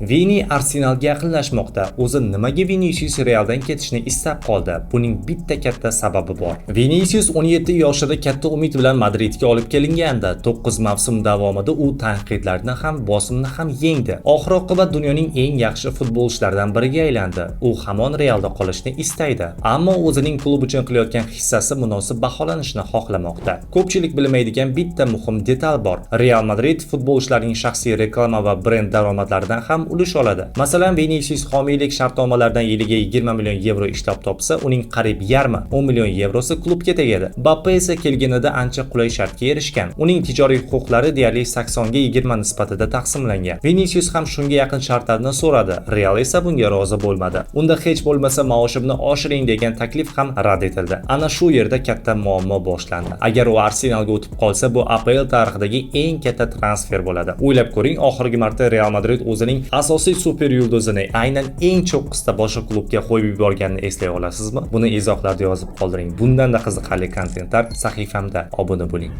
Vini Arsenalga yaqinlashmoqda. O'zi nimaga Vinicius Realdan ketishni istab qoldi? Buning bitta katta sababi bor. Vinicius 17 yoshida katta umid bilan Madridga olib kelingandi. 9 mavsum davomida u tanqidlarni ham, bosimni ham yengdi. Oxir-oqibat dunyoning eng yaxshi futbolchilaridan biriga aylandi. U hamon Realda qolishni istaydi, ammo o'zining klub uchun qilayotgan hissasi munosib baholanishni xohlamoqda. Ko'pchilik bilmaydigan bitta muhim detal bor. Real Madrid futbolchilarning shaxsiy reklama va brend daromadlaridan ham ulush oladi. Masalan, Vinicius homiylik shartnomalaridan yiliga 20 million yevro ishlab topsa, uning qariyb yarmi 10 million yevrosi klubga tegadi. Mbappe esa kelganida ancha qulay shartga erishgan. Uning tijoriy huquqlari deyarli 80 ga 20 nisbatida taqsimlangan. Vinicius ham shunga yaqin shartlarni so'radi. Real esa bunga rozi bo'lmadi. Unda hech bo'lmasa maoshimni oshiring degan taklif ham rad etildi. Ana shu yerda katta muammo boshlandi. Agar u Arsenalga o'tib qolsa, bu APL tarixidagi eng katta transfer bo'ladi. O'ylab ko'ring, oxirgi marta Real Madrid o'zining asosiy super yulduzini aynan eng cho'qqisida boshqa klubga qo'yib yuborganini eslay olasizmi? Buni izohlarda yozib qoldiring. Bundan da qiziqarli kontentlar sahifamda obuna bo'ling.